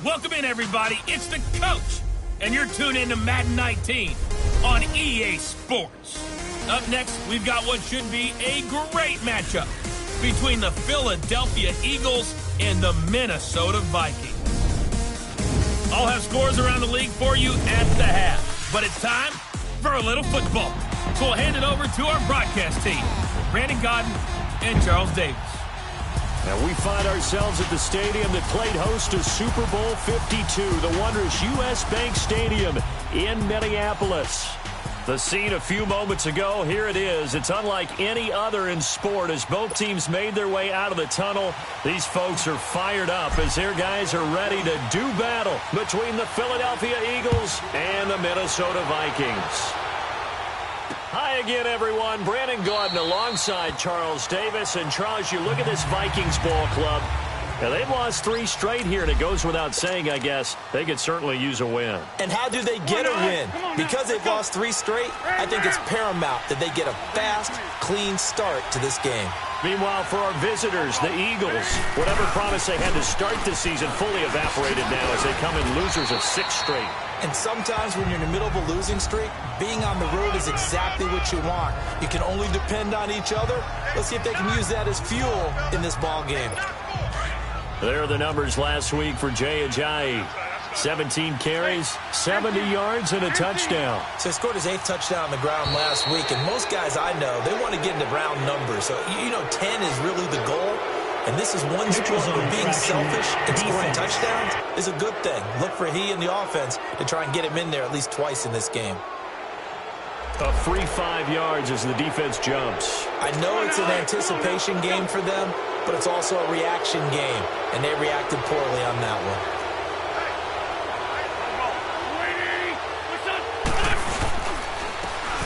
Welcome in, everybody. It's the coach, and you're tuned in to Madden 19 on EA Sports. Up next, we've got what should be a great matchup between the Philadelphia Eagles and the Minnesota Vikings. I'll have scores around the league for you at the half, but it's time for a little football. So we'll hand it over to our broadcast team, Brandon Godden and Charles Davis. And we find ourselves at the stadium that played host to Super Bowl 52, the wondrous U.S. Bank Stadium in Minneapolis. The scene a few moments ago, here it is. It's unlike any other in sport as both teams made their way out of the tunnel. These folks are fired up as their guys are ready to do battle between the Philadelphia Eagles and the Minnesota Vikings. Hi again, everyone. Brandon Gaudin alongside Charles Davis. And, Charles, you look at this Vikings ball club. Now, they've lost 3 straight here, and it goes without saying, I guess, they could certainly use a win. And how do they get a win? Because they've lost 3 straight, I think it's paramount that they get a fast, clean start to this game. Meanwhile, for our visitors, the Eagles, whatever promise they had to start the season fully evaporated now as they come in losers of 6 straight. And sometimes when you're in the middle of a losing streak, being on the road is exactly what you want. You can only depend on each other. Let's see if they can use that as fuel in this ball game. There are the numbers last week for Jay Ajayi. 17 carries, 70 yards, and a touchdown. So he scored his 8th touchdown on the ground last week, and most guys I know, they want to get into round numbers. So, 10 is really the goal. And this is one sport where being selfish and scoring touchdowns is a good thing. Look for he and the offense to try and get him in there at least twice in this game. A free 5 yards as the defense jumps. I know it's an anticipation game for them, but it's also a reaction game, and they reacted poorly on that one.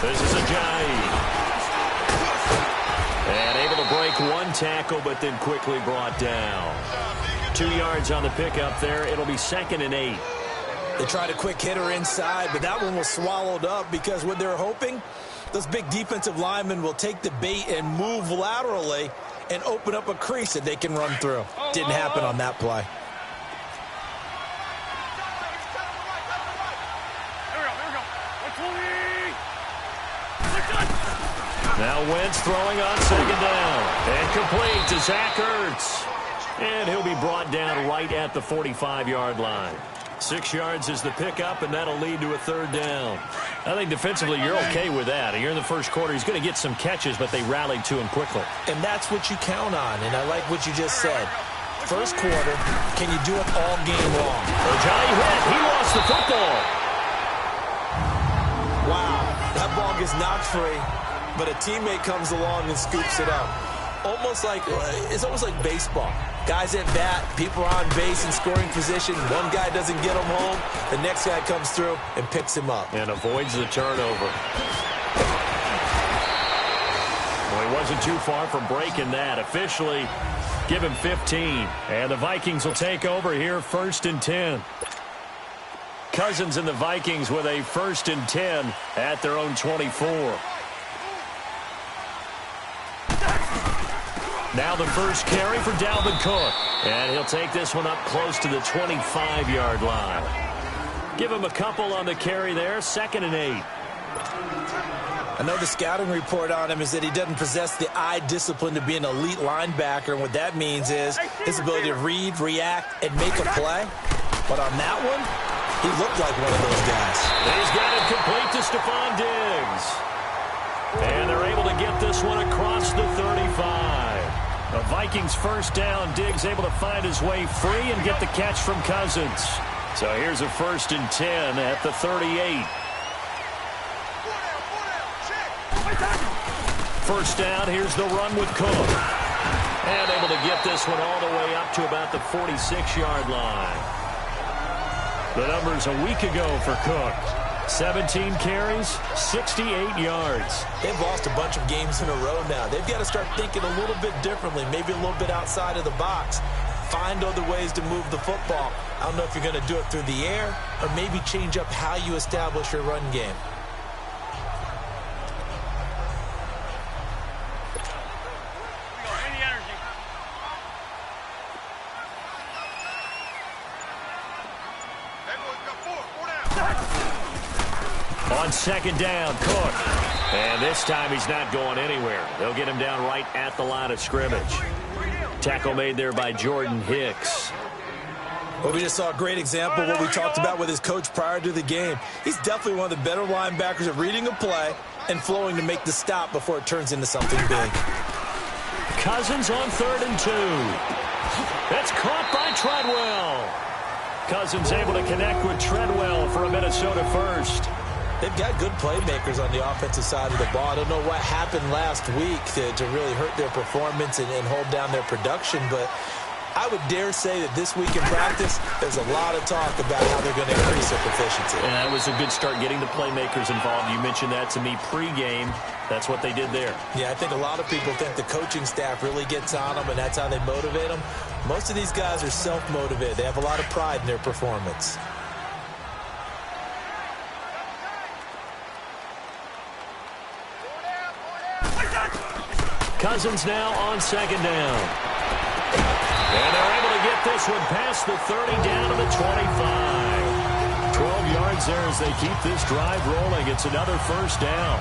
This is Ajayi. And able to break 1 tackle, but then quickly brought down. 2 yards on the pickup there. It'll be 2nd and 8. They tried a quick hitter inside, but that one was swallowed up because what they're hoping, those big defensive linemen will take the bait and move laterally and open up a crease that they can run through. Didn't happen on that play. Now Wentz throwing on 2nd down. And complete to Zach Ertz. And he'll be brought down right at the 45-yard line. 6 yards is the pickup, and that'll lead to a 3rd down. I think defensively you're okay with that. Here in the first quarter, he's going to get some catches, but they rallied to him quickly. And that's what you count on, and I like what you just said. First quarter, can you do it all game long? Ajayi hit. He lost the football. Wow, that ball gets knocked free, but a teammate comes along and scoops it up. It's almost like baseball. Guys at bat, people are on base in scoring position. One guy doesn't get him home. The next guy comes through and picks him up. And avoids the turnover. Well, he wasn't too far from breaking that. Officially, give him 15. And the Vikings will take over here, 1st and 10. Cousins and the Vikings with a 1st and 10 at their own 24. Now the first carry for Dalvin Cook. And he'll take this one up close to the 25-yard line. Give him a couple on the carry there. 2nd and 8. I know the scouting report on him is that he doesn't possess the eye discipline to be an elite linebacker. And what that means is his ability to read, react, and make a play. But on that one, he looked like one of those guys. He's got it complete to Stephon Diggs. And they're able to get this one across the 35. The Vikings 1st down. Diggs able to find his way free and get the catch from Cousins. So here's a 1st and 10 at the 38. 1st down. Here's the run with Cook. And able to get this one all the way up to about the 46-yard line. The numbers a week ago for Cook. 17 carries, 68 yards. They've lost a bunch of games in a row now. They've got to start thinking a little bit differently, maybe a little bit outside of the box. Find other ways to move the football. I don't know if you're going to do it through the air or maybe change up how you establish your run game. On second down, Cook. And this time he's not going anywhere. They'll get him down right at the line of scrimmage. Tackle made there by Jordan Hicks. Well, we just saw a great example of what we talked about with his coach prior to the game. He's definitely one of the better linebackers at reading a play and flowing to make the stop before it turns into something big. Cousins on 3rd and 2. That's caught by Treadwell. Cousins able to connect with Treadwell for a Minnesota first. They've got good playmakers on the offensive side of the ball. I don't know what happened last week to really hurt their performance and hold down their production, but I would dare say that this week in practice, there's a lot of talk about how they're going to increase their proficiency. And that was a good start getting the playmakers involved. You mentioned that to me pregame. That's what they did there. Yeah, I think a lot of people think the coaching staff really gets on them, and that's how they motivate them. Most of these guys are self-motivated. They have a lot of pride in their performance. Cousins now on second down. And they're able to get this one past the 30 down to the 25. 12 yards there as they keep this drive rolling. It's another first down.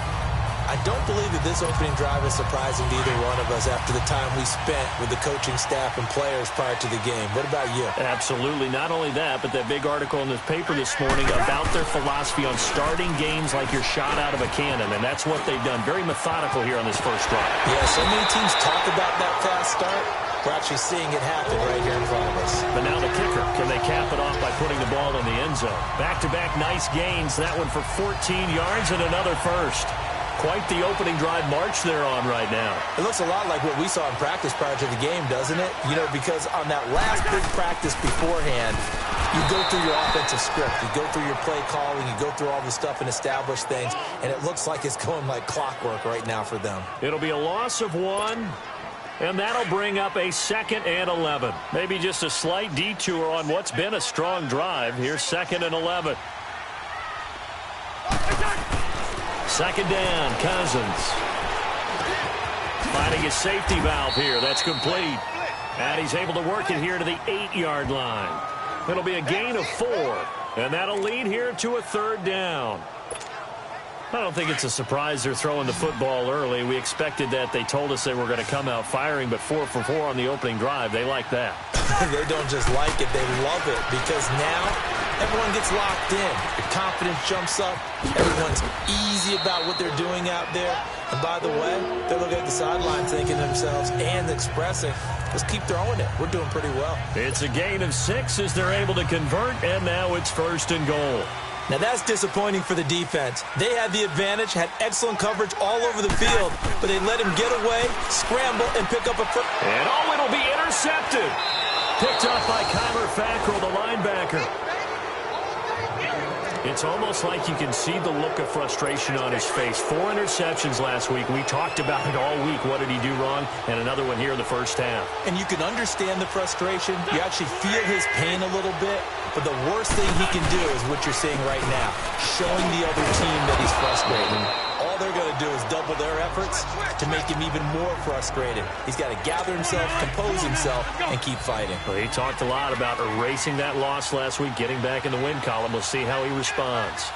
I don't believe that this opening drive is surprising to either one of us after the time we spent with the coaching staff and players prior to the game. What about you? Absolutely. Not only that, but that big article in this paper this morning about their philosophy on starting games like you're shot out of a cannon, and that's what they've done. Very methodical here on this first drive. Yeah, so many teams talk about that fast start. We're actually seeing it happen right here in front of us. But now the kicker. Can they cap it off by putting the ball in the end zone? Back-to-back nice gains. That one for 14 yards and another first. Quite the opening drive march they're on right now. It looks a lot like what we saw in practice prior to the game, doesn't it? You know, because on that last big practice beforehand, you go through your offensive script. You go through your play calling. You go through all the stuff and establish things. And it looks like it's going like clockwork right now for them. It'll be a loss of 1. And that'll bring up a 2nd and 11. Maybe just a slight detour on what's been a strong drive. Here's 2nd and 11. Second down, Cousins. Finding his safety valve here. That's complete. And he's able to work it here to the 8-yard line. It'll be a gain of 4. And that'll lead here to a 3rd down. I don't think it's a surprise they're throwing the football early. We expected that. They told us they were going to come out firing, but 4 for 4 on the opening drive. They like that. They don't just like it, they love it, because now everyone gets locked in. The confidence jumps up. Everyone's easy about what they're doing out there. And by the way, they're looking at the sideline thinking to themselves and expressing, let's keep throwing it. We're doing pretty well. It's a gain of 6 as they're able to convert, and now it's 1st and goal. Now that's disappointing for the defense. They had the advantage, had excellent coverage all over the field, but they let him get away, scramble, and pick up a first. And it'll be intercepted. Picked up by Kyler Fackrell, the linebacker. It's almost like you can see the look of frustration on his face. 4 interceptions last week. We talked about it all week. What did he do wrong? And another one here in the first half. And you can understand the frustration. You actually feel his pain a little bit. But the worst thing he can do is what you're seeing right now, showing the other team that he's frustrated. All they're going to do is double their efforts to make him even more frustrated. He's got to gather himself, compose himself, and keep fighting. Well, he talked a lot about erasing that loss last week, getting back in the win column. We'll see how he responds.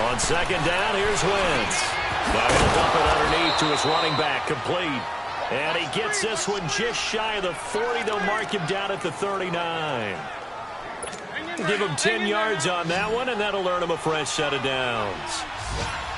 On second down, here's Wentz. Now he'll dump it underneath to his running back, complete. And he gets this one just shy of the 40. They'll mark him down at the 39. Give him 10 yards on that one, and that'll earn him a fresh set of downs.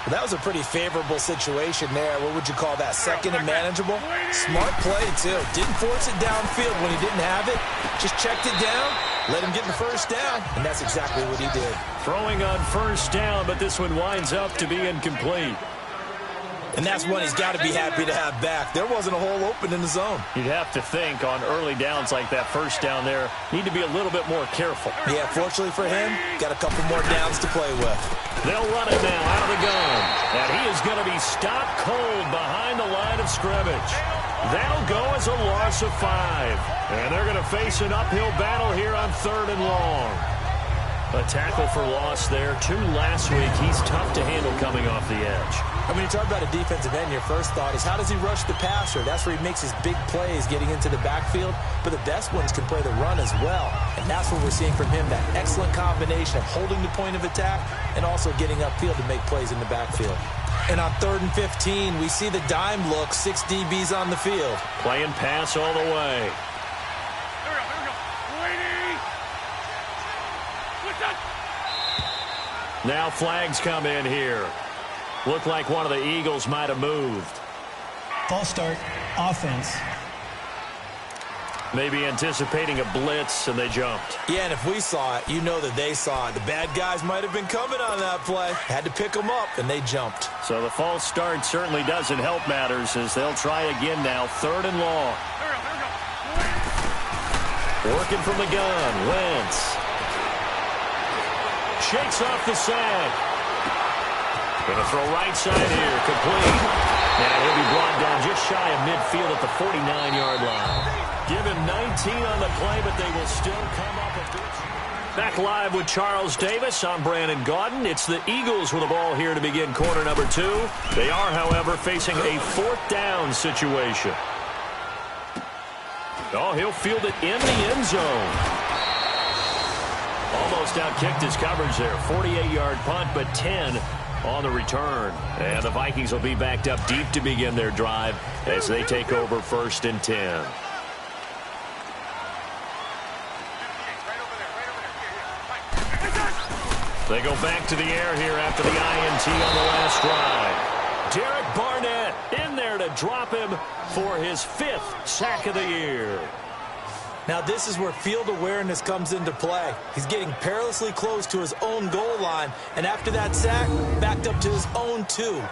Well, that was a pretty favorable situation there. What would you call that? 2nd and manageable? Smart play, too. Didn't force it downfield when he didn't have it. Just checked it down, let him get the first down, and that's exactly what he did. Throwing on first down, but this one winds up to be incomplete. And that's one he's got to be happy to have back. There wasn't a hole open in the zone. You'd have to think on early downs like that first down there, need to be a little bit more careful. Yeah, fortunately for him, got a couple more downs to play with. They'll run it now out of the gun. And he is going to be stopped cold behind the line of scrimmage. That'll go as a loss of 5. And they're going to face an uphill battle here on 3rd and long. A tackle for loss there. 2 last week. He's tough to handle coming off the edge. I mean, you talk about a defensive end, your first thought is how does he rush the passer? That's where he makes his big plays getting into the backfield. But the best ones can play the run as well. And that's what we're seeing from him, that excellent combination of holding the point of attack and also getting upfield to make plays in the backfield. And on 3rd and 15, we see the dime look, 6 DBs on the field. Playing pass all the way. Here we go. Waiting. What's that? Now flags come in here. Looked like one of the Eagles might have moved. False start, offense. Maybe anticipating a blitz, and they jumped. Yeah, and if we saw it, you know that they saw it. The bad guys might have been coming on that play. Had to pick them up, and they jumped. So the false start certainly doesn't help matters as they'll try again now. 3rd and long. Working from the gun. Wentz. Shakes off the sack. Going to throw right side here. Complete. And he'll be brought down just shy of midfield at the 49-yard line. Give him 19 on the play, but they will still come up a bit. Back live with Charles Davis. I'm Brandon Gaudin. It's the Eagles with the ball here to begin quarter number 2. They are, however, facing a 4th down situation. Oh, he'll field it in the end zone. Almost outkicked his coverage there. 48-yard punt, but 10 on the return. And the Vikings will be backed up deep to begin their drive as they take over 1st and 10. They go back to the air here after the INT on the last drive. Derek Barnett in there to drop him for his 5th sack of the year. Now this is where field awareness comes into play. He's getting perilously close to his own goal line, and after that sack, backed up to his own 2.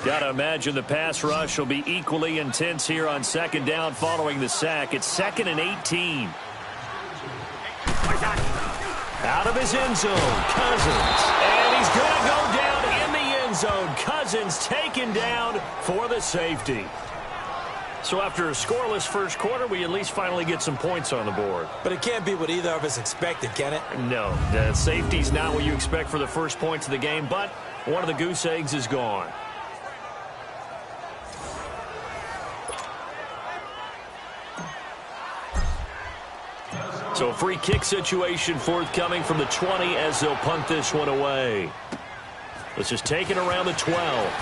Got to imagine the pass rush will be equally intense here on 2nd down following the sack. It's 2nd and 18. Out of his end zone, Cousins. And he's going to go down in the end zone. Cousins taken down for the safety. So after a scoreless first quarter, we at least finally get some points on the board. But it can't be what either of us expected, can it? No, the safety's not what you expect for the first points of the game, but one of the goose eggs is gone. So a free kick situation forthcoming from the 20 as they'll punt this one away. Let's just take it around the 12.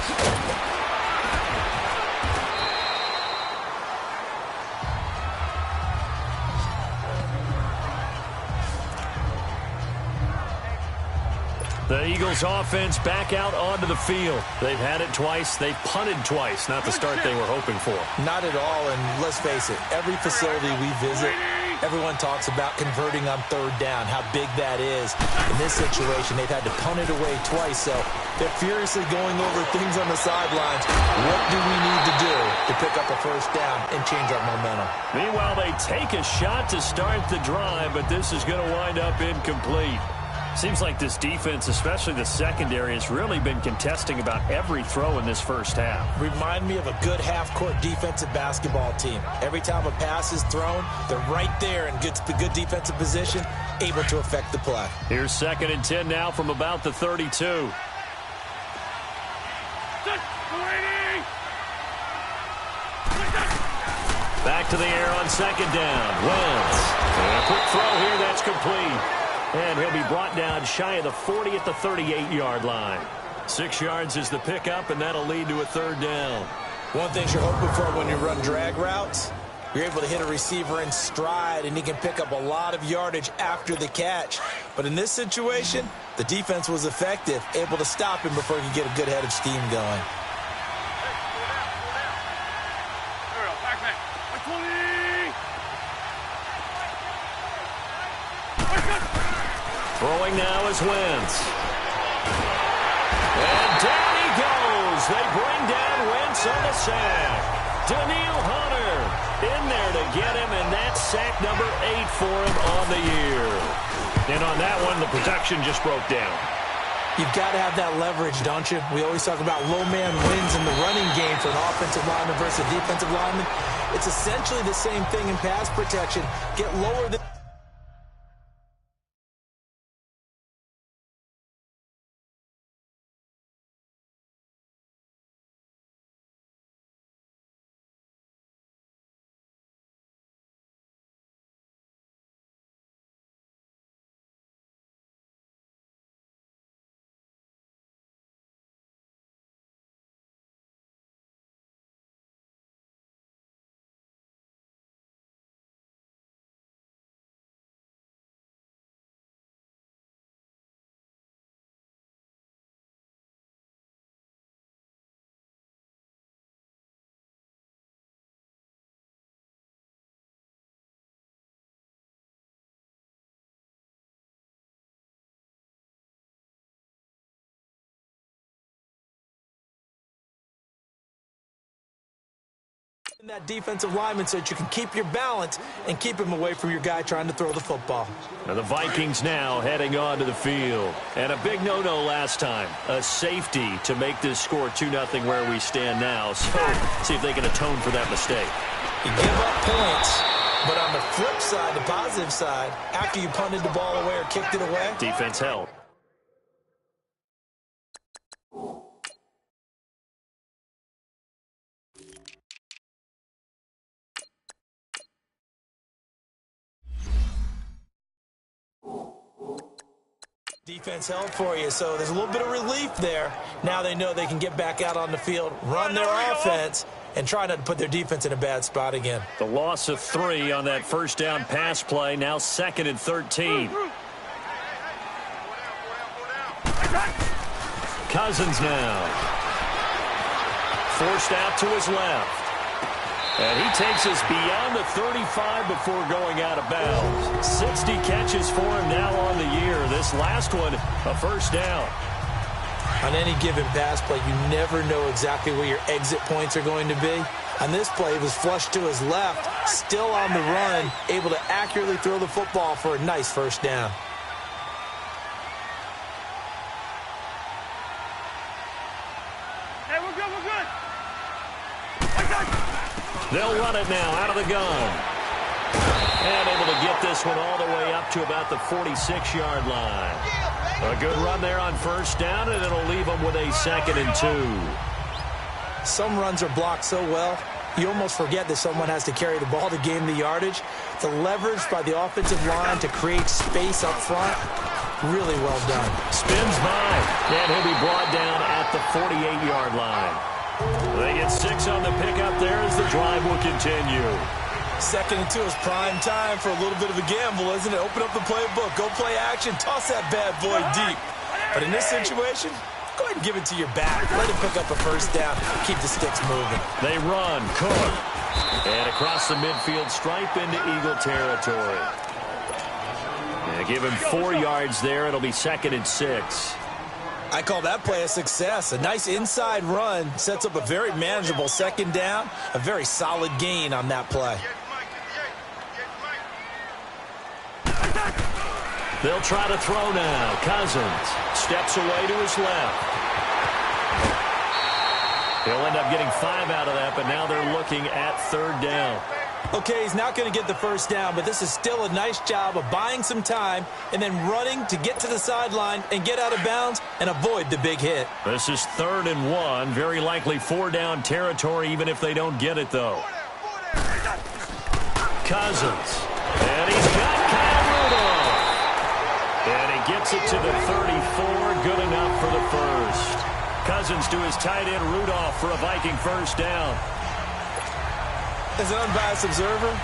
The Eagles offense back out onto the field. They've had it twice. They've punted twice. Not the start they were hoping for. Not at all, and let's face it, every facility we visit, everyone talks about converting on 3rd down, how big that is. In this situation, they've had to punt it away twice, so they're furiously going over things on the sidelines. What do we need to do to pick up a 1st down and change our momentum? Meanwhile, they take a shot to start the drive, but this is going to wind up incomplete. Seems like this defense, especially the secondary, has really been contesting about every throw in this first half. Remind me of a good half-court defensive basketball team. Every time a pass is thrown, they're right there in good defensive position, able to affect the play. Here's 2nd and 10 now from about the 32. Back to the air on 2nd down. Wentz. And a quick throw here that's complete. And he'll be brought down shy of the 40 at the 38-yard line. 6 yards is the pickup, and that'll lead to a 3rd down. One thing you're hoping for when you run drag routes, you're able to hit a receiver in stride, and he can pick up a lot of yardage after the catch. But in this situation, the defense was effective, able to stop him before he could get a good head of steam going. Throwing now is Wentz. And down he goes. They bring down Wentz on the sack. Daniil Hunter in there to get him, and that's sack number 8 for him on the year. And on that one, the production just broke down. You've got to have that leverage, don't you? We always talk about low man wins in the running game for an offensive lineman versus a defensive lineman. It's essentially the same thing in pass protection. Get lower than... That defensive lineman so that you can keep your balance and keep him away from your guy trying to throw the football. Now the Vikings now heading onto the field. And a big no-no last time. A safety to make this score 2-0 where we stand now. So see if they can atone for that mistake. You give up points, but on the flip side, the positive side, after you punted the ball away or kicked it away, defense held. defense held for you, so there's a little bit of relief there. Now they know they can get back out on the field, run their offense, and try not to put their defense in a bad spot again. The loss of 3 on that first down pass play, now 2nd and 13. Cousins now. Forced out to his left. And he takes us beyond the 35 before going out of bounds. 60 catches for him now on the year. This last one, a first down. On any given pass play, you never know exactly where your exit points are going to be. On this play, it was flushed to his left, still on the run, able to accurately throw the football for a nice first down. Hey, we're good, we're good. They'll run it now out of the gun. And able to get this one all the way up to about the 46-yard line. A good run there on first down, and it'll leave them with a 2nd and 2. Some runs are blocked so well, you almost forget that someone has to carry the ball to gain the yardage. The leverage by the offensive line to create space up front, really well done. Spins by, and he'll be brought down at the 48-yard line. They get 6 on the pickup there as the drive will continue. 2nd and 2 is prime time for a little bit of a gamble, isn't it? Open up the playbook, go play action, toss that bad boy deep. But in this situation, go ahead and give it to your back. Let him pick up a first down, keep the sticks moving. They run, Cook. And across the midfield stripe into Eagle territory. And give him 4 yards there. It'll be 2nd and 6. I call that play a success. A nice inside run sets up a very manageable 2nd down. A very solid gain on that play. They'll try to throw now. Cousins steps away to his left. He'll end up getting 5 out of that, but now they're looking at 3rd down. Okay, he's not going to get the first down, but this is still a nice job of buying some time and then running to get to the sideline and get out of bounds and avoid the big hit. This is 3rd and 1. Very likely 4-down territory, even if they don't get it, though. Cousins. And he's got Kyle Rudolph. And he gets it to the 34. Good enough for the first. Cousins to his tight end Rudolph for a Viking first down. As an unbiased observer,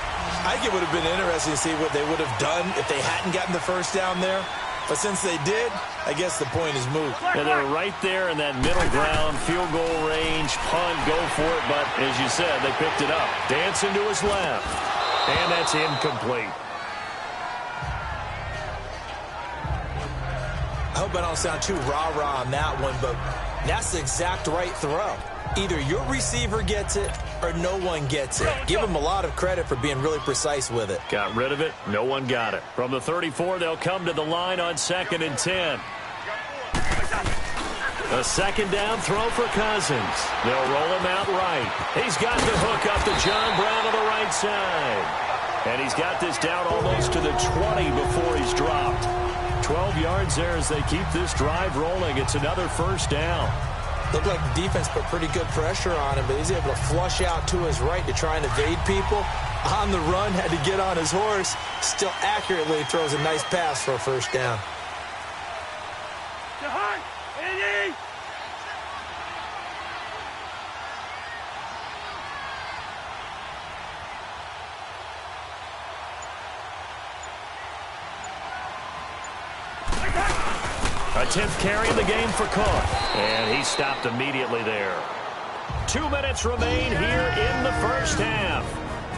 I think it would have been interesting to see what they would have done if they hadn't gotten the first down there. But since they did, I guess the point is moot. And they're right there in that middle ground, field goal range, punt, go for it. But as you said, they picked it up. Dancing to his left. And that's incomplete. I hope I don't sound too rah-rah on that one, but that's the exact right throw. Either your receiver gets it or no one gets it. Give him a lot of credit for being really precise with it. Got rid of it. No one got it. From the 34, they'll come to the line on 2nd and 10. A 2nd down throw for Cousins. They'll roll him out right. He's got the hook up to John Brown on the right side. And he's got this down almost to the 20 before he's dropped. 12 yards there as they keep this drive rolling. It's another first down. Looked like the defense put pretty good pressure on him, but he's able to flush out to his right to try and evade people. On the run, had to get on his horse. Still accurately throws a nice pass for a first down. A 10th carry in the game for Cook. And he stopped immediately there. 2 minutes remain here in the first half.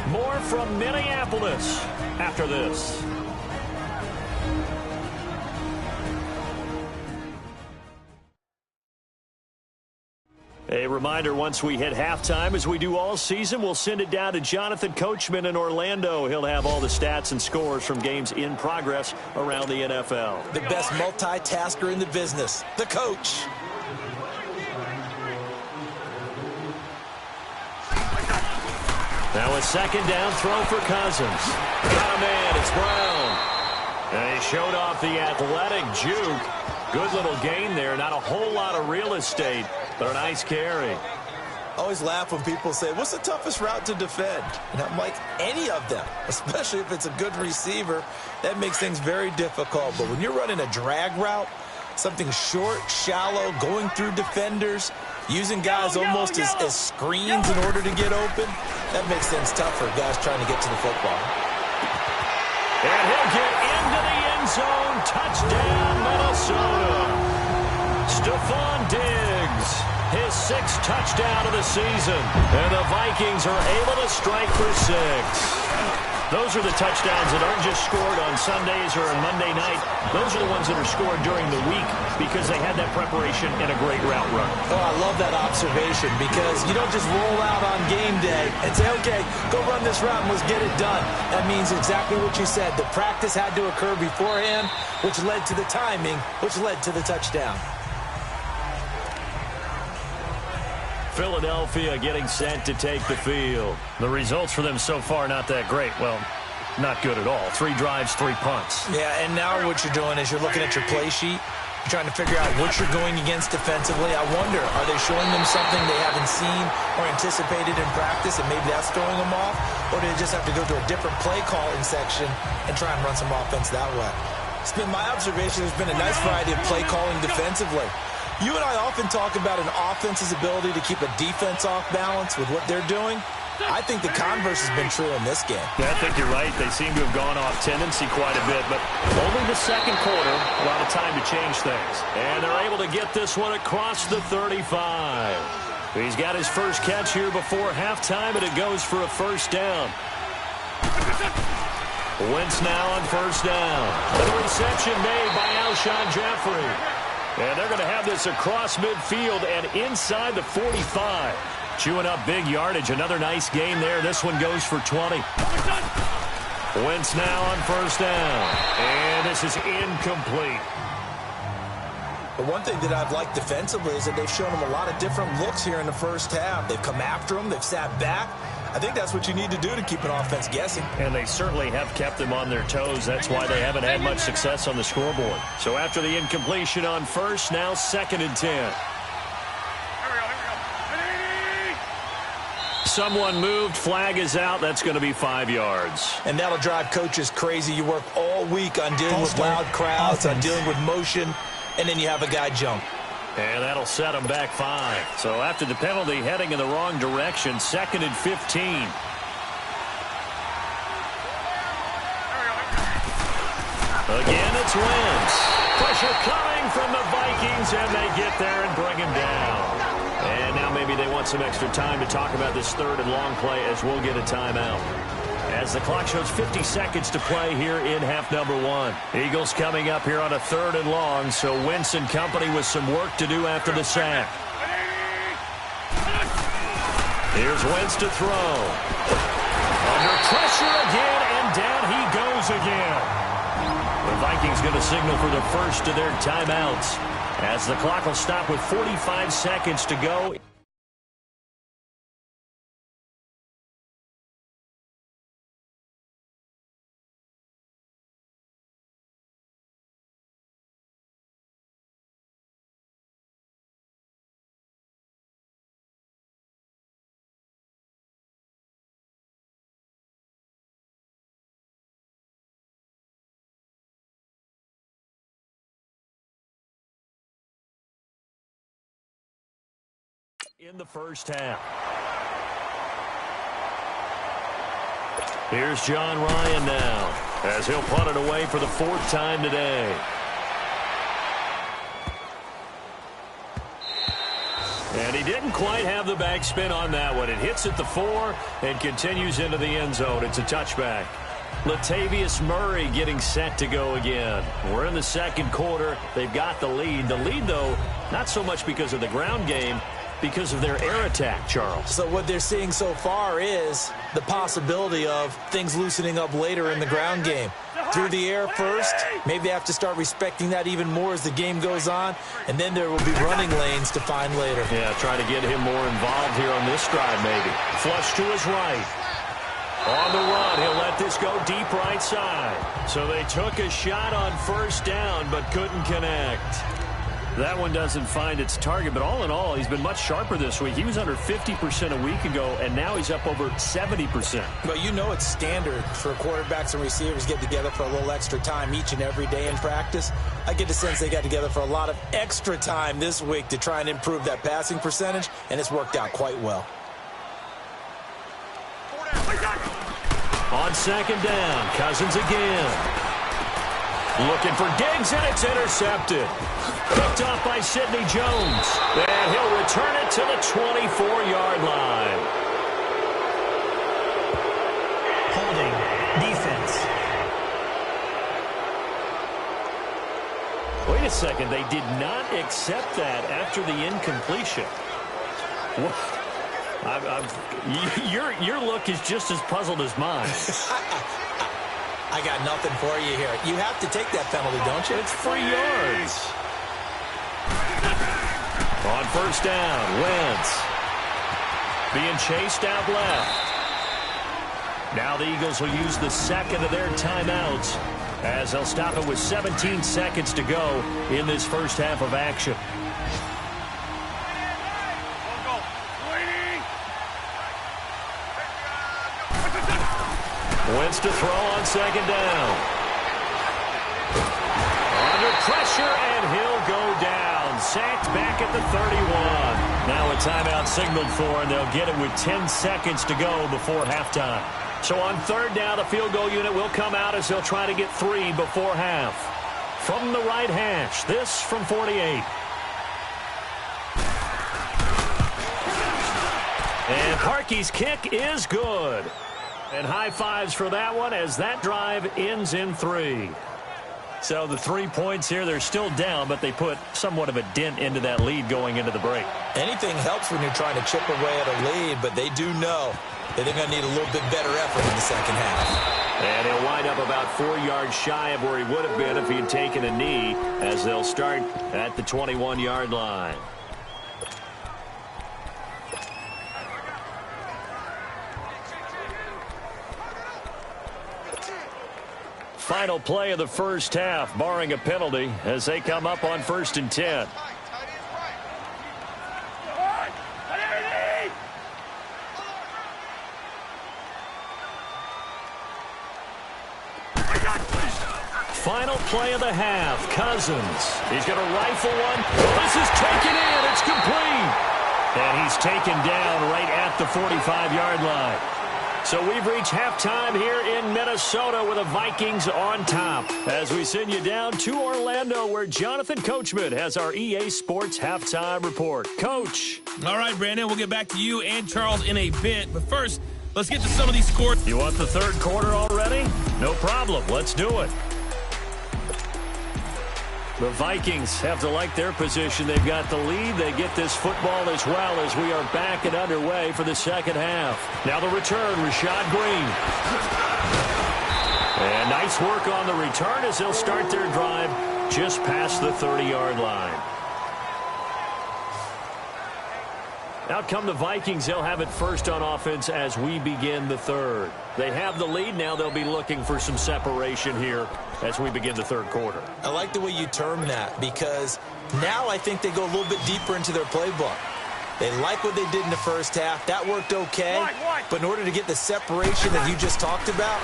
More from Minneapolis after this. A reminder, once we hit halftime, as we do all season, we'll send it down to Jonathan Coachman in Orlando. He'll have all the stats and scores from games in progress around the NFL. The best multitasker in the business, the coach. Now a second down throw for Cousins. Got a man, it's Brown. And he showed off the athletic juke. Good little gain there. Not a whole lot of real estate, but a nice carry. I always laugh when people say, what's the toughest route to defend? And I'm like, any of them, especially if it's a good receiver. That makes things very difficult. But when you're running a drag route, something short, shallow, going through defenders, using guys almost as screens in order to get open, that makes things tough for guys trying to get to the football. And he'll get into the end zone. Touchdown, Minnesota. Stephon Diggs, his 6th touchdown of the season. And the Vikings are able to strike for 6. Those are the touchdowns that aren't just scored on Sundays or on Monday night. Those are the ones that are scored during the week because they had that preparation and a great route run. Oh, I love that observation because you don't just roll out on game day and say, okay, go run this route and let's get it done. That means exactly what you said. The practice had to occur beforehand, which led to the timing, which led to the touchdown. Philadelphia getting set to take the field. The results for them so far not that great. Well, not good at all. 3 drives, 3 punts. Yeah, and now what you're doing is you're looking at your play sheet. You're trying to figure out what you're going against defensively. I wonder, are they showing them something they haven't seen or anticipated in practice, and maybe that's throwing them off? Or do they just have to go to a different play calling section and try and run some offense that way? It's been my observation. There's been a nice variety of play calling defensively. You and I often talk about an offense's ability to keep a defense off balance with what they're doing. I think the converse has been true in this game. Yeah, I think you're right. They seem to have gone off tendency quite a bit, but only the second quarter, a lot of time to change things. And they're able to get this one across the 35. He's got his first catch here before halftime, and it goes for a first down. Wentz now on first down. The reception made by Alshon Jeffrey. And they're going to have this across midfield and inside the 45. Chewing up big yardage. Another nice game there. This one goes for 20. Wentz now on first down. And this is incomplete. But one thing that I've liked defensively is that they've shown them a lot of different looks here in the first half. They've come after them. They've sat back. I think that's what you need to do to keep an offense guessing. And they certainly have kept them on their toes. That's why they haven't had much success on the scoreboard. So after the incompletion on first, now 2nd and 10. Someone moved. Flag is out. That's going to be 5 yards. And that'll drive coaches crazy. You work all week on dealing with loud crowds, on dealing with motion, and then you have a guy jump. And that'll set them back 5. So after the penalty, heading in the wrong direction, 2nd and 15. Again, it's Wentz. Pressure coming from the Vikings, and they get there and bring him down. And now maybe they want some extra time to talk about this 3rd and long play as we'll get a timeout. As the clock shows 50 seconds to play here in half number 1. Eagles coming up here on a 3rd and long, so Wentz and company with some work to do after the sack. Here's Wentz to throw. Under pressure again, and down he goes again. The Vikings going to signal for the first of their timeouts as the clock will stop with 45 seconds to go. In the first half. Here's John Ryan now as he'll punt it away for the 4th time today. And he didn't quite have the backspin on that one. It hits at the 4 and continues into the end zone. It's a touchback. Latavius Murray getting set to go again. We're in the second quarter. They've got the lead. The lead, though, not so much because of the ground game, because of their air attack, Charles. So what they're seeing so far is the possibility of things loosening up later in the ground game. Through the air first, maybe they have to start respecting that even more as the game goes on, and then there will be running lanes to find later. Yeah, try to get him more involved here on this drive maybe. Flush to his right. On the run, he'll let this go deep right side. So they took a shot on first down but couldn't connect. That one doesn't find its target, but all in all, he's been much sharper this week. He was under 50% a week ago, and now he's up over 70%. But you know it's standard for quarterbacks and receivers get together for a little extra time each and every day in practice. I get the sense they got together for a lot of extra time this week to try and improve that passing percentage, and it's worked out quite well. On second down, Cousins again. Looking for Diggs, and it's intercepted. Picked off by Sidney Jones. And he'll return it to the 24-yard line. Holding. Defense. Wait a second. They did not accept that after the incompletion. Your look is just as puzzled as mine. I got nothing for you here. You have to take that penalty, don't you? It's 3 yards. On first down, Wentz. Being chased out left. Now the Eagles will use the second of their timeouts as they'll stop it with 17 seconds to go in this first half of action. Wentz to throw on second down. Under pressure, and he'll go down. Sacked back at the 31. Now a timeout signaled for, and they'll get it with 10 seconds to go before halftime. So on third down, the field goal unit will come out as they'll try to get 3 before half. From the right hash, this from 48. And Harkey's kick is good. And high fives for that one as that drive ends in 3. So the 3 points here, they're still down, but they put somewhat of a dent into that lead going into the break. Anything helps when you're trying to chip away at a lead, but they do know that they're going to need a little bit better effort in the second half. And he'll wind up about 4 yards shy of where he would have been if he had taken a knee as they'll start at the 21-yard line. Final play of the first half, barring a penalty, as they come up on 1st and 10. Final play of the half, Cousins. He's going to rifle one. This is taken in. It's complete. And he's taken down right at the 45-yard line. So we've reached halftime here in Minnesota with the Vikings on top as we send you down to Orlando where Jonathan Coachman has our EA Sports halftime report. Coach. All right, Brandon, we'll get back to you and Charles in a bit. But first, let's get to some of these scores. You want the third quarter already? No problem. Let's do it. The Vikings have to like their position. They've got the lead. They get this football as well as we are back and underway for the second half. Now the return, Rashad Green. And nice work on the return as they'll start their drive just past the 30-yard line. Out come the Vikings. They'll have it first on offense as we begin the third. They have the lead. Now they'll be looking for some separation here as we begin the third quarter. I like the way you term that because now I think they go a little bit deeper into their playbook. They like what they did in the first half. That worked okay. But in order to get the separation that you just talked about,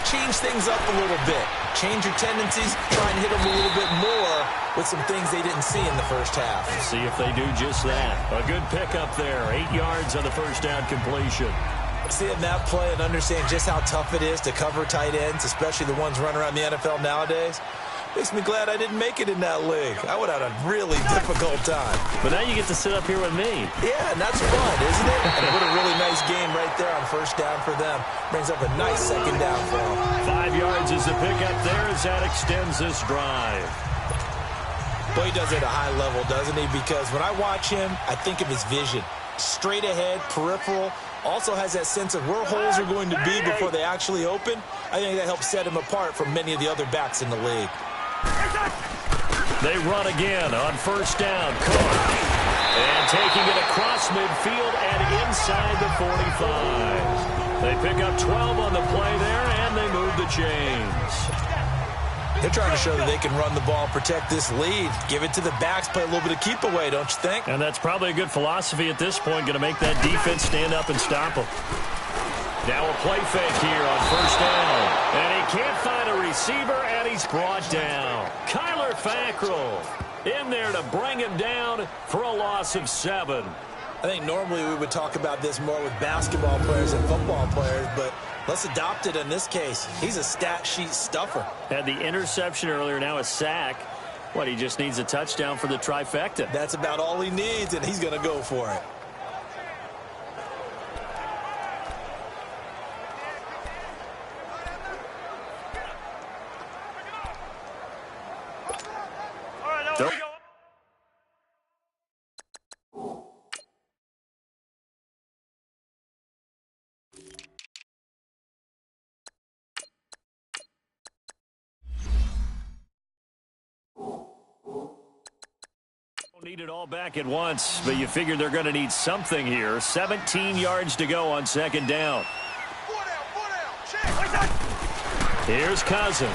change things up a little bit. Change your tendencies. Try and hit them a little bit more with some things they didn't see in the first half. See if they do just that. A good pickup there. 8 yards on the first down completion. Seeing that play and understand just how tough it is to cover tight ends, especially the ones running around the NFL nowadays, makes me glad I didn't make it in that league. I would have had a really difficult time. But now you get to sit up here with me. Yeah, and that's fun, isn't it? And what a really nice game right there on first down for them. Brings up a nice second down for them. 5 yards is the pickup there as that extends this drive. Well, he does it at a high level, doesn't he? Because when I watch him, I think of his vision. Straight ahead, peripheral, also has that sense of where holes are going to be before they actually open. I think that helps set him apart from many of the other backs in the league. They run again on first down. Cook. And taking it across midfield and inside the 45. They pick up 12 on the play there, and they move the chains. They're trying to show that they can run the ball, protect this lead. Give it to the backs, play a little bit of keep away, don't you think? And that's probably a good philosophy at this point, going to make that defense stand up and stop them. Now a play fake here on first down. And he can't find a receiver, and he's brought down. Kyler Fackrell in there to bring him down for a loss of 7. I think normally we would talk about this more with basketball players and football players, but let's adopt it in this case. He's a stat sheet stuffer. Had the interception earlier, now a sack. What, he just needs a touchdown for the trifecta. That's about all he needs, and he's going to go for it. Need it all back at once, but you figure they're going to need something here. 17 yards to go on second down. Here's Cousins.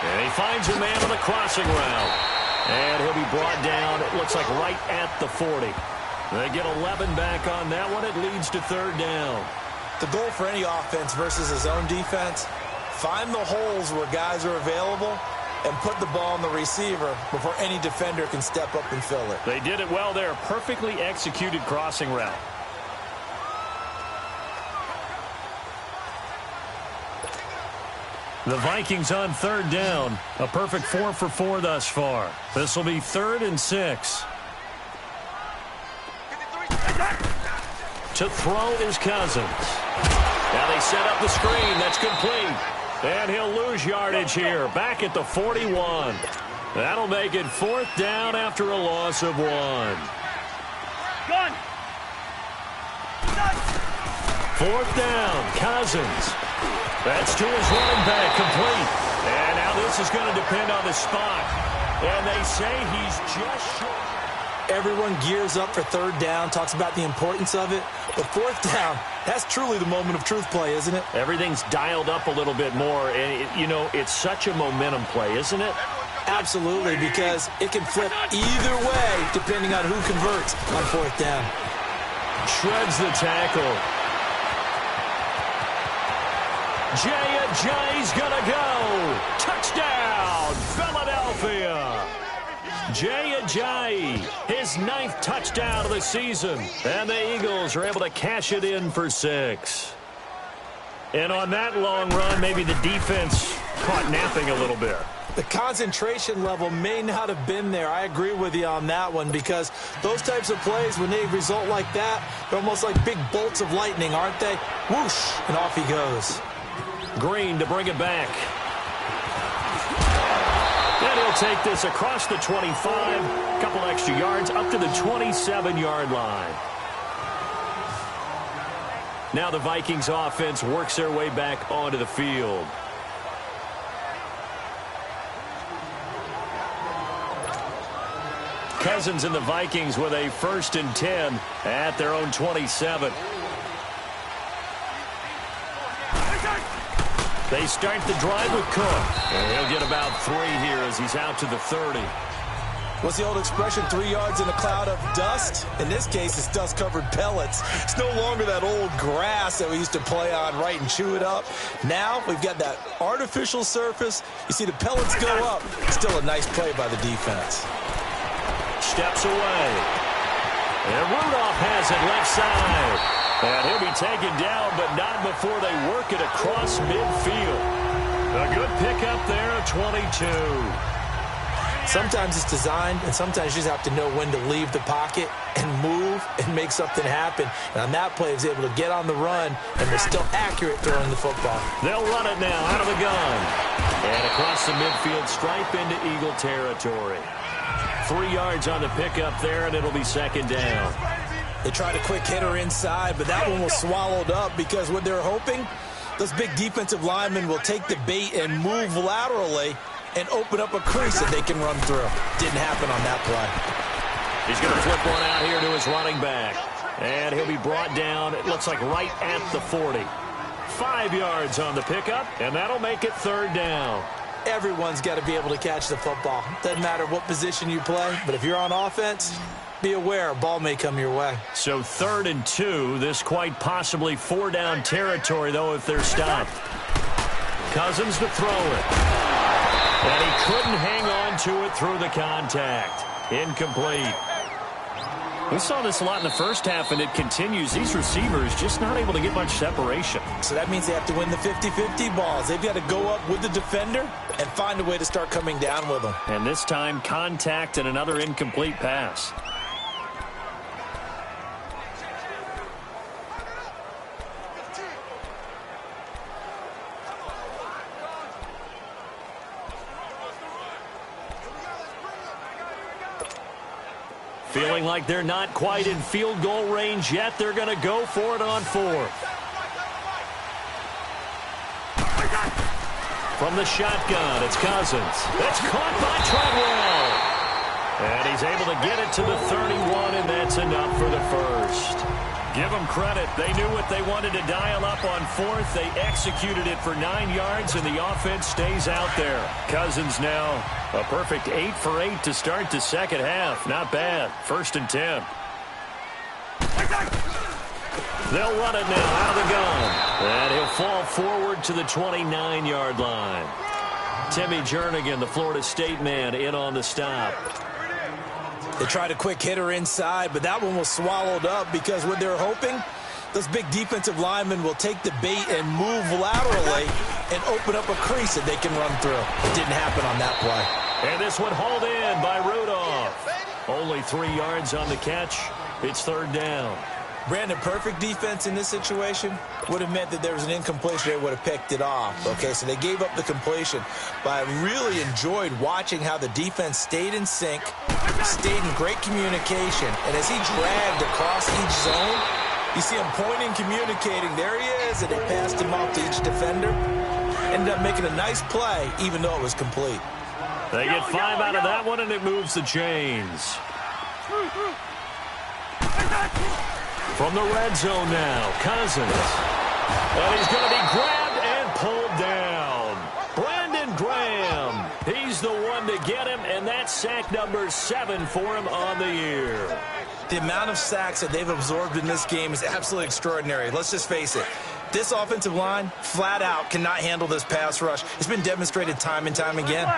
And he finds a man on the crossing route. And he'll be brought down, it looks like right at the 40. They get 11 back on that one. It leads to third down. The goal for any offense versus his own defense, find the holes where guys are available and put the ball on the receiver before any defender can step up and fill it. They did it well there. Perfectly executed crossing route. The Vikings on third down. A perfect 4 for 4 thus far. This will be 3rd and 6. To throw is Cousins. Now they set up the screen. That's complete. And he'll lose yardage here. Back at the 41. That'll make it 4th down after a loss of 1. Gun. 4th down. Cousins. That's to his running back. Complete. And now this is going to depend on the spot. And they say he's just short. Everyone gears up for third down, talks about the importance of it. But 4th down, that's truly the moment of truth play, isn't it? Everything's dialed up a little bit more. And, you know, it's such a momentum play, isn't it? Absolutely, because it can flip either way depending on who converts on 4th down. Shreds the tackle. Jay's gonna go. Touchdown, Philadelphia. Jay, his 9th touchdown of the season. And the Eagles are able to cash it in for 6. And on that long run, maybe the defense caught napping a little bit. The concentration level may not have been there. I agree with you on that one, because those types of plays, when they result like that, they're almost like big bolts of lightning, aren't they? Whoosh, and off he goes. Green to bring it back. And he'll take this across the 25, a couple extra yards, up to the 27-yard line. Now the Vikings offense works their way back onto the field. Cousins and the Vikings with a 1st and 10 at their own 27. They start the drive with Cook. And he'll get about 3 here as he's out to the 30. What's the old expression, 3 yards in a cloud of dust? In this case, it's dust-covered pellets. It's no longer that old grass that we used to play on, right, and chew it up. Now we've got that artificial surface. You see the pellets go up. Still a nice play by the defense. Steps away. And Rudolph has it left side. And he'll be taken down, but not before they work it across midfield. A good pickup there at 22. Sometimes it's designed, and sometimes you just have to know when to leave the pocket and move and make something happen. And on that play, he was able to get on the run and was still accurate throwing the football. They'll run it now out of the gun. And across the midfield stripe into Eagle territory. 3 yards on the pickup there, and it'll be second down. They tried a quick hitter inside, but that one was swallowed up because what they're hoping, those big defensive linemen will take the bait and move laterally and open up a crease that they can run through. Didn't happen on that play. He's going to flip one out here to his running back. And he'll be brought down, it looks like right at the 40. 5 yards on the pickup, and that'll make it third down. Everyone's got to be able to catch the football. Doesn't matter what position you play, but if you're on offense, be aware a ball may come your way. So 3rd and 2, this quite possibly 4-down territory, though, if they're stopped. Cousins to throw it. And he couldn't hang on to it through the contact. Incomplete. We saw this a lot in the first half, and it continues. These receivers just not able to get much separation. So that means they have to win the 50-50 balls. They've got to go up with the defender and find a way to start coming down with them. And this time, contact and another incomplete pass. Feeling like they're not quite in field goal range yet. They're going to go for it on 4th. From the shotgun, it's Cousins. That's caught by Treadwell. And he's able to get it to the 31, and that's enough for the first. Give them credit. They knew what they wanted to dial up on 4th. They executed it for 9 yards, and the offense stays out there. Cousins now a perfect 8 for 8 to start the second half. Not bad. 1st and 10. They'll run it now out of the gun. And he'll fall forward to the 29-yard line. Timmy Jernigan, the Florida State man, in on the stop. They tried a quick hitter inside, but that one was swallowed up because what they're hoping, those big defensive linemen will take the bait and move laterally and open up a crease that they can run through. It didn't happen on that play. And this one hauled in by Rudolph. Only 3 yards on the catch. It's third down. Brandon, perfect defense in this situation would have meant that there was an incompletion. They would have picked it off. Okay, so they gave up the completion. But I really enjoyed watching how the defense stayed in sync, stayed in great communication. And as he dragged across each zone, you see him pointing, communicating. There he is, and they passed him off to each defender. Ended up making a nice play, even though it was complete. They get 5 out of that one, and it moves the chains. From the red zone now, Cousins. And he's going to be grabbed and pulled down. Brandon Graham. He's the one to get him, and that's sack number 7 for him on the year. The amount of sacks that they've absorbed in this game is absolutely extraordinary. Let's just face it. This offensive line, flat out, cannot handle this pass rush. It's been demonstrated time and time again.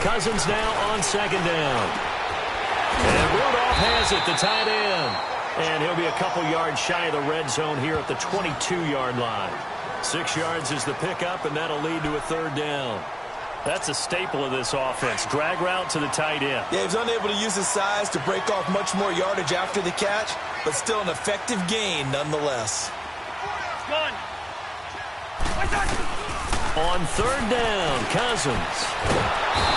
Cousins now on second down. And Rudolph has it, the tight end. And he'll be a couple yards shy of the red zone here at the 22-yard line. 6 yards is the pickup, and that'll lead to a third down. That's a staple of this offense. Drag route to the tight end. Yeah, he was unable to use his size to break off much more yardage after the catch, but still an effective gain nonetheless. On third down, Cousins.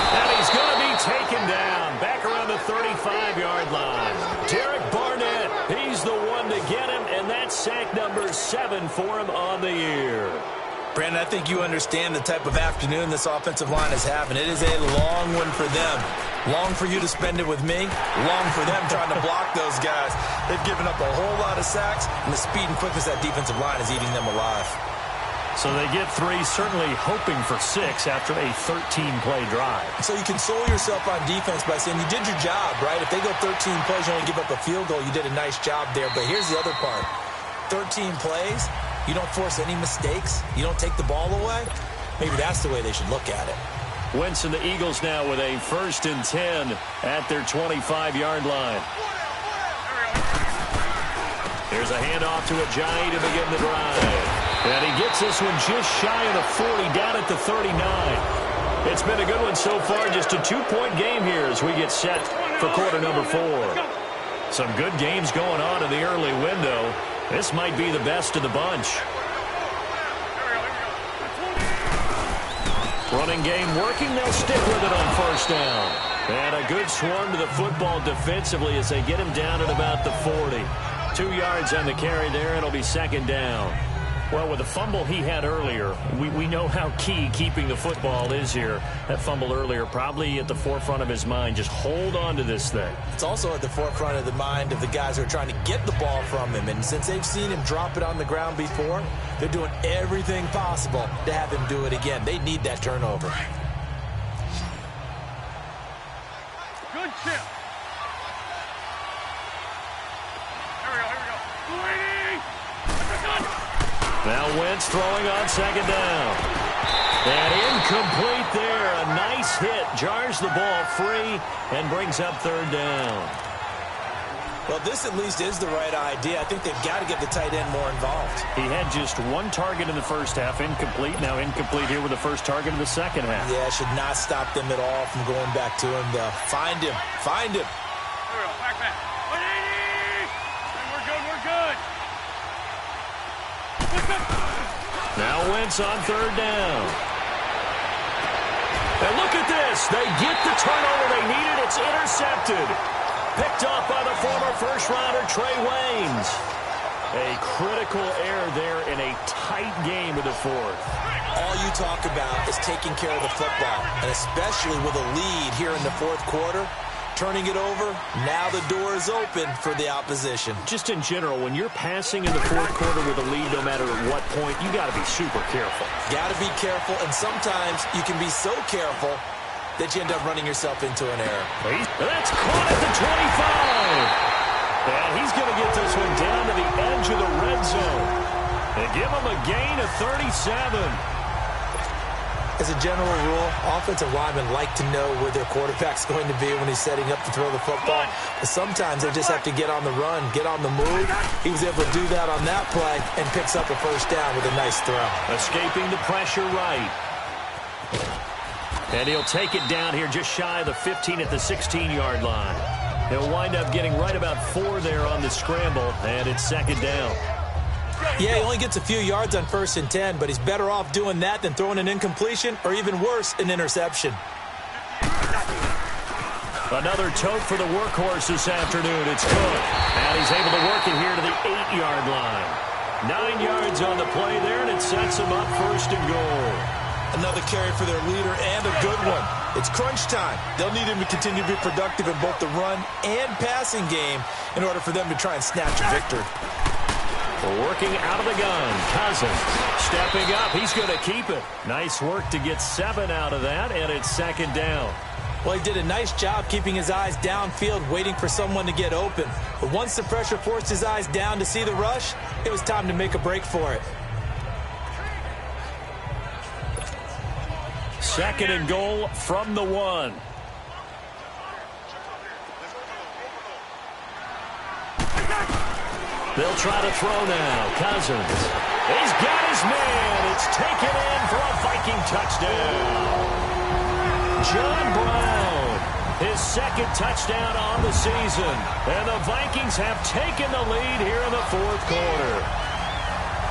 And he's going to be taken down back around the 35-yard line. Derek Barnett, he's the one to get him, and that's sack number 7 for him on the year. Brandon, I think you understand the type of afternoon this offensive line is having. It is a long one for them. Long for you to spend it with me. Long for them trying to block those guys. They've given up a whole lot of sacks, and the speed and quickness of that defensive line is eating them alive. So they get 3, certainly hoping for 6 after a 13-play drive. So you console yourself on defense by saying you did your job, right? If they go 13 plays, you only give up a field goal, you did a nice job there. But here's the other part. 13 plays, you don't force any mistakes, you don't take the ball away. Maybe that's the way they should look at it. Wentz and the Eagles now with a 1st and 10 at their 25-yard line. Here's a handoff to Ajayi to begin the drive. And he gets this one just shy of the 40, down at the 39. It's been a good one so far, just a 2-point game here as we get set for quarter number 4. Some good games going on in the early window. This might be the best of the bunch. Running game working. They'll stick with it on first down. And a good swarm to the football defensively as they get him down at about the 40. 2 yards on the carry there. It'll be second down. Well, with the fumble he had earlier, we know how key keeping the football is here. That fumble earlier probably at the forefront of his mind. Just hold on to this thing. It's also at the forefront of the mind of the guys who are trying to get the ball from him. And since they've seen him drop it on the ground before, they're doing everything possible to have him do it again. They need that turnover. Good chip. Now Wentz throwing on second down. And incomplete there. A nice hit. Jars the ball free and brings up third down. Well, this at least is the right idea. I think they've got to get the tight end more involved. He had just one target in the first half. Incomplete. Now incomplete here with the first target of the second half. Yeah, should not stop them at all from going back to him, though. Find him. Find him. Here we go. Back. 180. We're good. Now Wentz on third down. And look at this. They get the turnover they needed. It's intercepted. Picked off by the former first-rounder Trey Waynes. A critical error there in a tight game of the fourth. All you talk about is taking care of the football, and especially with a lead here in the fourth quarter. Turning it over, now the door is open for the opposition. Just in general, when you're passing in the fourth quarter with a lead, no matter at what point, you got to be super careful. Got to be careful, and sometimes you can be so careful that you end up running yourself into an error. That's caught at the 25. And he's going to get this one down to the edge of the red zone. And give him a gain of 37. As a general rule, offensive linemen like to know where their quarterback's going to be when he's setting up to throw the football. But sometimes they just have to get on the run, get on the move. He was able to do that on that play and picks up a first down with a nice throw. Escaping the pressure right. And he'll take it down here just shy of the 15 at the 16-yard line. He'll wind up getting right about 4 there on the scramble, and it's second down. Yeah, he only gets a few yards on 1st and 10, but he's better off doing that than throwing an incompletion or even worse, an interception. Another tote for the workhorse this afternoon. It's Cook. And he's able to work it here to the 8-yard line. 9 yards on the play there, and it sets him up first and goal. Another carry for their leader and a good one. It's crunch time. They'll need him to continue to be productive in both the run and passing game in order for them to try and snatch a victory. Working out of the gun. Cousins stepping up. He's going to keep it. Nice work to get 7 out of that, and it's second down. Well, he did a nice job keeping his eyes downfield, waiting for someone to get open. But once the pressure forced his eyes down to see the rush, it was time to make a break for it. Second and goal from the 1. They'll try to throw now. Cousins. He's got his man. It's taken in for a Viking touchdown. John Brown, his second touchdown on the season. And the Vikings have taken the lead here in the fourth quarter.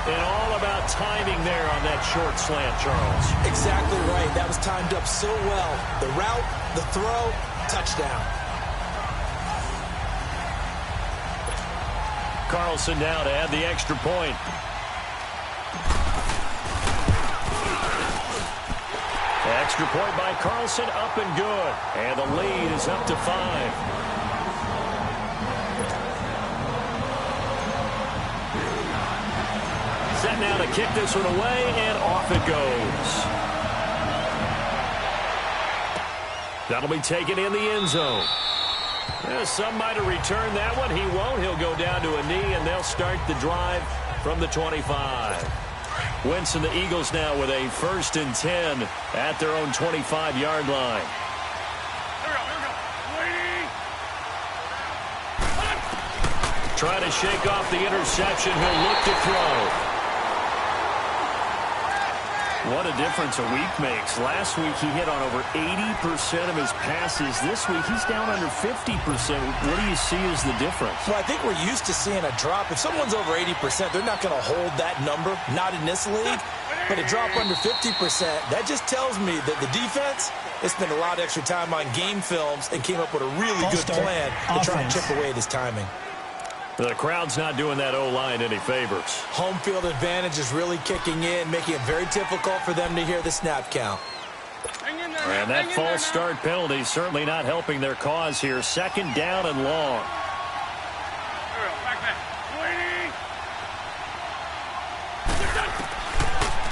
And all about timing there on that short slant, Charles. Exactly right. That was timed up so well. The route, the throw, touchdown. Carlson now to add the extra point. Extra point by Carlson, up and good. And the lead is up to 5. Set now to kick this one away, and off it goes. That'll be taken in the end zone. Some might have returned that one. He won't. He'll go down to a knee, and they'll start the drive from the 25. Wentz and the Eagles now with a 1st and 10 at their own 25-yard line. Trying to shake off the interception. He'll look to throw. What a difference a week makes. Last week he hit on over 80% of his passes. This week he's down under 50%. What do you see as the difference? Well, I think we're used to seeing a drop. If someone's over 80%, they're not going to hold that number, not in this league. But a drop under 50%, that just tells me that the defense has spent a lot of extra time on game films and came up with a really good plan to try and chip away at his timing. The crowd's not doing that O-line any favors. Home field advantage is really kicking in, making it very difficult for them to hear the snap count. And that false start penalty certainly not helping their cause here. Second down and long.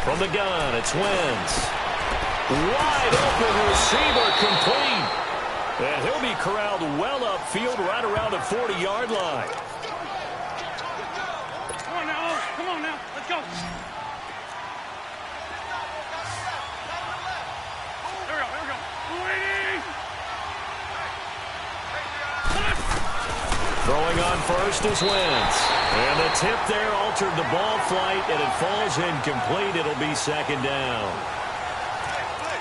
From the gun, it's Wentz. Wide open receiver complete. And he'll be corralled well upfield right around the 40-yard line. Come on now, let's go. Here we go. Throwing on first is Wentz. And the tip there altered the ball flight, and it falls incomplete. It'll be second down.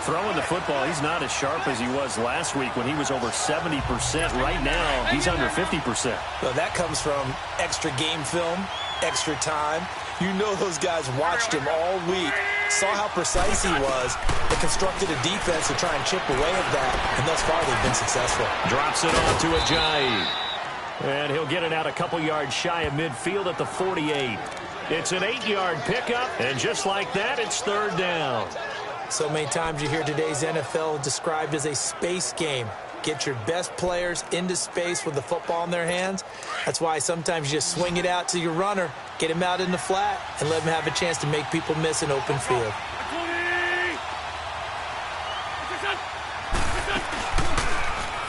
Throwing the football, he's not as sharp as he was last week when he was over 70%. Right now, he's under 50%. Well, that comes from extra game film, extra time. You know those guys watched him all week, saw how precise he was, and constructed a defense to try and chip away at that, and thus far they've been successful. Drops it off to Ajayi. And he'll get it out a couple yards shy of midfield at the 48. It's an 8-yard pickup, and just like that, it's third down. So many times you hear today's NFL described as a space game. Get your best players into space with the football in their hands. That's why sometimes you just swing it out to your runner, get him out in the flat, and let him have a chance to make people miss an open field.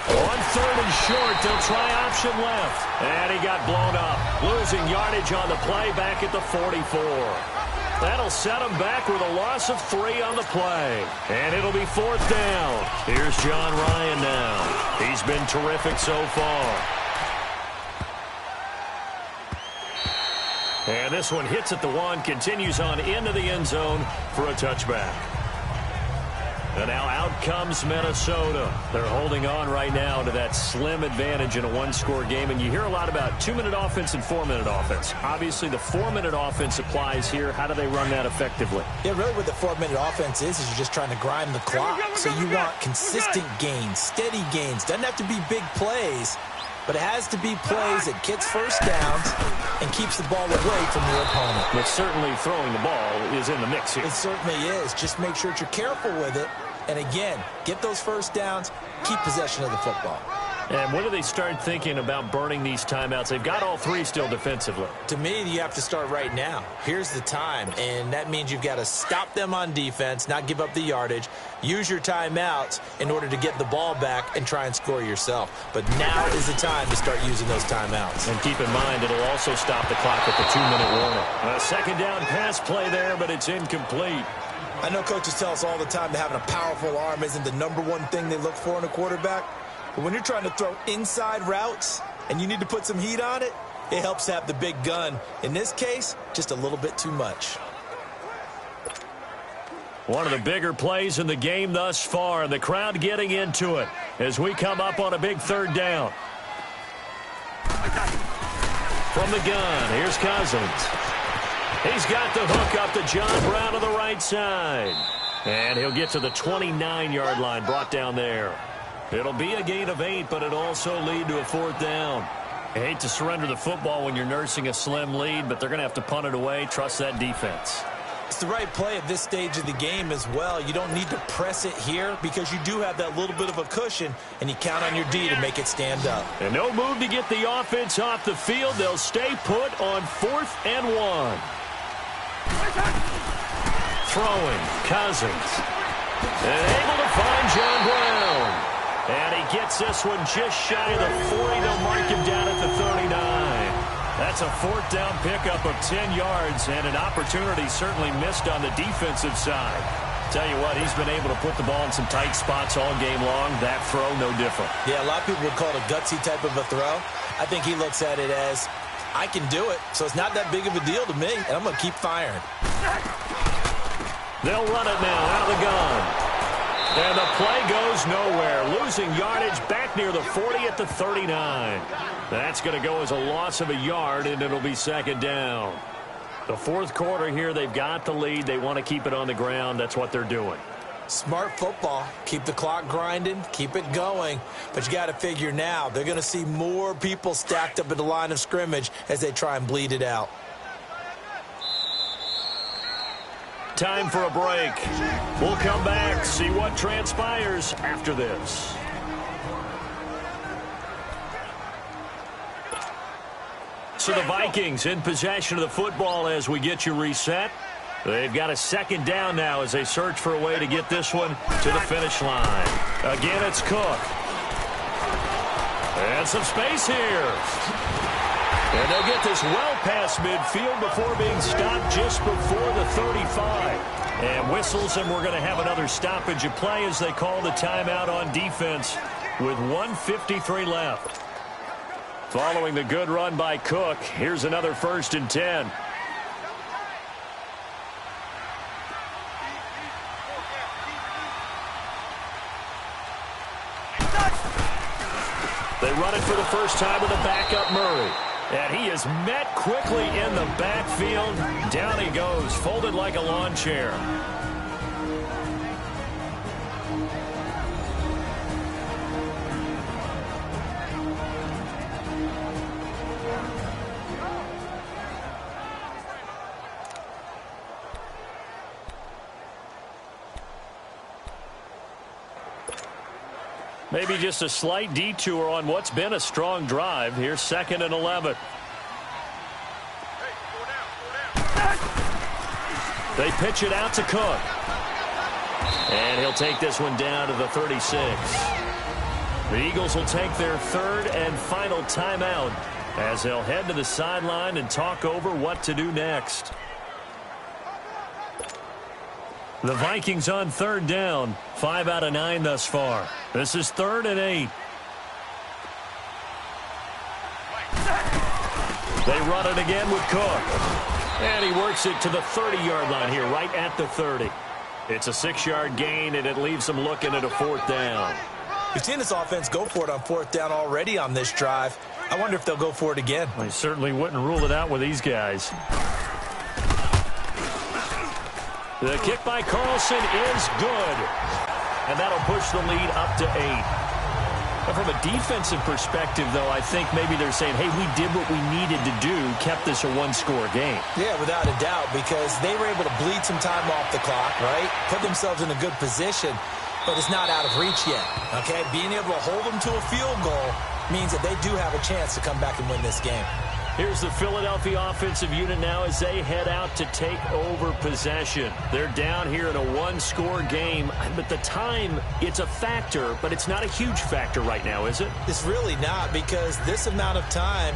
On third and short, they'll try option left. And he got blown up, losing yardage on the play back at the 44. That'll set him back with a loss of 3 on the play. And it'll be fourth down. Here's John Ryan now. He's been terrific so far. And this one hits at the 1, continues on into the end zone for a touchback. And now out comes Minnesota. They're holding on right now to that slim advantage in a one-score game. And you hear a lot about 2-minute offense and 4-minute offense. Obviously, the 4-minute offense applies here. How do they run that effectively? Yeah, really what the 4-minute offense is you're just trying to grind the clock. So you want consistent gains, steady gains. Doesn't have to be big plays, but it has to be plays that gets first downs and keeps the ball away from your opponent. But certainly throwing the ball is in the mix here. It certainly is. Just make sure that you're careful with it. And again, get those first downs, keep possession of the football. And when do they start thinking about burning these timeouts? They've got all 3 still defensively. To me, you have to start right now. Here's the time, and that means you've got to stop them on defense, not give up the yardage, use your timeouts in order to get the ball back and try and score yourself. But now is the time to start using those timeouts. And keep in mind, it'll also stop the clock at the 2-minute warning. A second down pass play there, but it's incomplete. I know coaches tell us all the time that having a powerful arm isn't the #1 thing they look for in a quarterback. But when you're trying to throw inside routes and you need to put some heat on it, it helps have the big gun. In this case, just a little bit too much. One of the bigger plays in the game thus far, and the crowd getting into it as we come up on a big third down. From the gun, here's Cousins. He's got the hook up to John Brown to the right side. And he'll get to the 29-yard line, brought down there. It'll be a gain of 8, but it'll also lead to a fourth down. I hate to surrender the football when you're nursing a slim lead, but they're going to have to punt it away. Trust that defense. It's the right play at this stage of the game as well. You don't need to press it here because you do have that little bit of a cushion, and you count on your D to make it stand up. And no move to get the offense off the field. They'll stay put on 4th and 1. Throwing, Cousins. And able to find John Brown. And he gets this one just shy of the 40. They'll mark him down at the 39. That's a fourth down pickup of 10 yards, and an opportunity certainly missed on the defensive side. Tell you what, he's been able to put the ball in some tight spots all game long. That throw, no different. Yeah, a lot of people would call it a gutsy type of a throw. I think he looks at it as, I can do it, so it's not that big of a deal to me, and I'm going to keep firing. They'll run it now out of the gun. And the play goes nowhere. Losing yardage back near the 40 at the 39. That's going to go as a loss of a yard, and it'll be second down. The fourth quarter here, they've got the lead. They want to keep it on the ground. That's what they're doing. Smart football. Keep the clock grinding. Keep it going. But you got to figure now, they're going to see more people stacked up at the line of scrimmage as they try and bleed it out. Time for a break. We'll come back, see what transpires after this. So the Vikings in possession of the football as we get you reset. They've got a second down now as they search for a way to get this one to the finish line. Again, it's Cook. And some space here. And they'll get this well past midfield before being stopped just before the 35. And whistles, and we're going to have another stoppage of play as they call the timeout on defense with 1:53 left. Following the good run by Cook, here's another 1st and 10. They run it for the first time with a backup Murray. And he is met quickly in the backfield. Down he goes, folded like a lawn chair. Maybe just a slight detour on what's been a strong drive. Here's 2nd and 11. They pitch it out to Cook. And he'll take this one down to the 36. The Eagles will take their 3rd and final timeout as they'll head to the sideline and talk over what to do next. The Vikings on 3rd down, 5 out of 9 thus far. This is 3rd and 8. They run it again with Cook. And he works it to the 30-yard line here, right at the 30. It's a 6-yard gain, and it leaves them looking at a 4th down. We've seen this offense go for it on 4th down already on this drive. I wonder if they'll go for it again. I certainly wouldn't rule it out with these guys. The kick by Carlson is good. And that'll push the lead up to 8. And from a defensive perspective, though, I think maybe they're saying, hey, we did what we needed to do, kept this a one-score game. Yeah, without a doubt, because they were able to bleed some time off the clock, right? Put themselves in a good position, but it's not out of reach yet, okay? Being able to hold them to a field goal means that they do have a chance to come back and win this game. Here's the Philadelphia offensive unit now as they head out to take over possession. They're down here in a one-score game, but the time, it's a factor, but it's not a huge factor right now, is it? It's really not, because this amount of time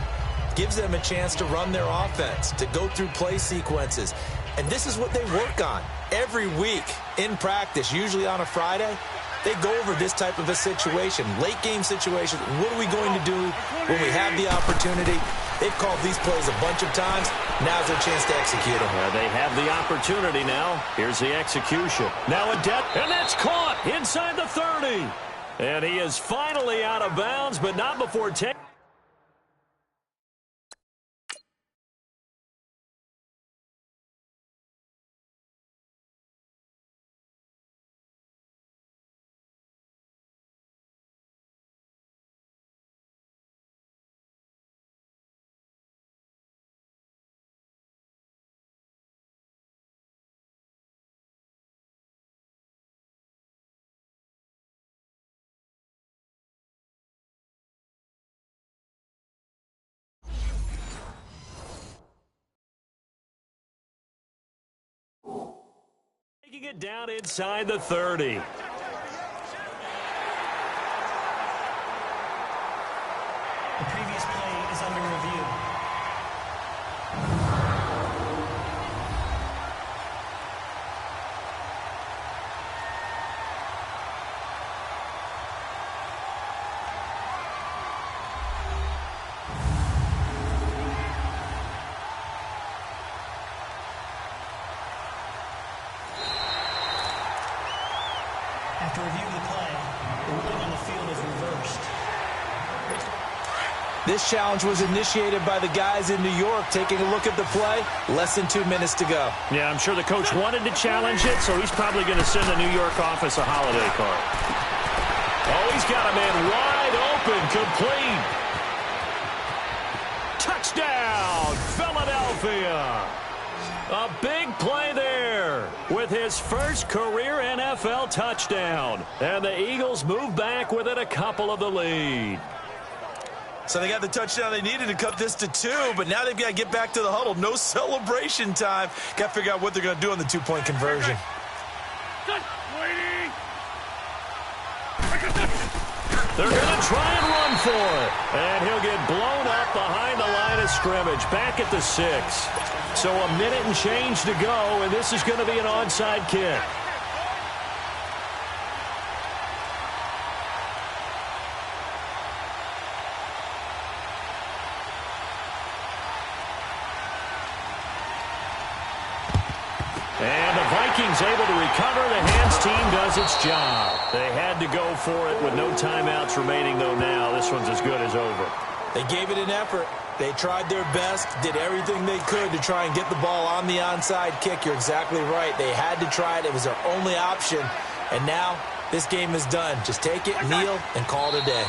gives them a chance to run their offense, to go through play sequences. And this is what they work on every week in practice, usually on a Friday. They go over this type of a situation, late game situation. What are we going to do when we have the opportunity? They've called these plays a bunch of times. Now's their chance to execute them. They have the opportunity now. Here's the execution. Now a depth, and that's caught inside the 30. And he is finally out of bounds, but not before taking. Taking it down inside the 30. The previous play is under review. This challenge was initiated by the guys in New York. Taking a look at the play, less than 2 minutes to go. Yeah, I'm sure the coach wanted to challenge it, so he's probably going to send the New York office a holiday card. Oh, he's got a man wide open, complete. Touchdown, Philadelphia. A big play there with his first career NFL touchdown. And the Eagles move back within a couple of the lead. So they got the touchdown they needed to cut this to 2, but now they've got to get back to the huddle. No celebration time. Got to figure out what they're going to do on the 2-point conversion. They're going to try and run for it. And he'll get blown up behind the line of scrimmage, back at the 6. So a minute and change to go, and this is going to be an onside kick. And the Vikings able to recover. The hands team does its job. They had to go for it with no timeouts remaining, though now this one's as good as over. They gave it an effort. They tried their best, did everything they could to try and get the ball on the onside kick. You're exactly right. They had to try it. It was their only option. And now this game is done. Just take it, kneel, and call it a day.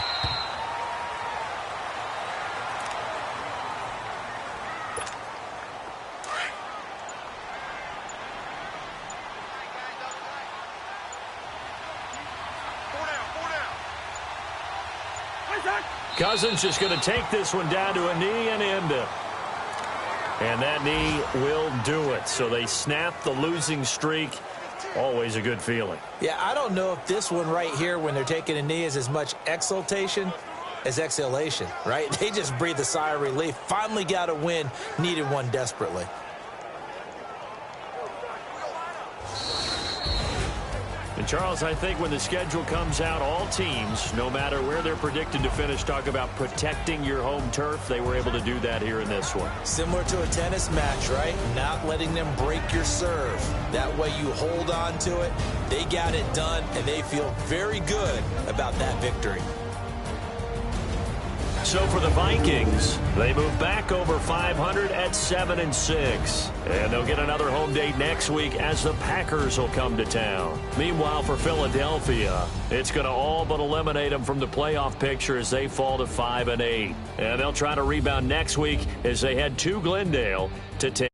Cousins is going to take this one down to a knee and end it. And that knee will do it. So they snap the losing streak. Always a good feeling. Yeah, I don't know if this one right here when they're taking a knee is as much exultation as exhalation, right? They just breathe a sigh of relief. Finally got a win. Needed one desperately. And, Charles, I think when the schedule comes out, all teams, no matter where they're predicted to finish, talk about protecting your home turf. They were able to do that here in this one. Similar to a tennis match, right? Not letting them break your serve. That way you hold on to it. They got it done, and they feel very good about that victory. So for the Vikings, they move back over 500 at 7-6. And they'll get another home date next week as the Packers will come to town. Meanwhile, for Philadelphia, it's going to all but eliminate them from the playoff picture as they fall to 5-8. And they'll try to rebound next week as they head to Glendale to take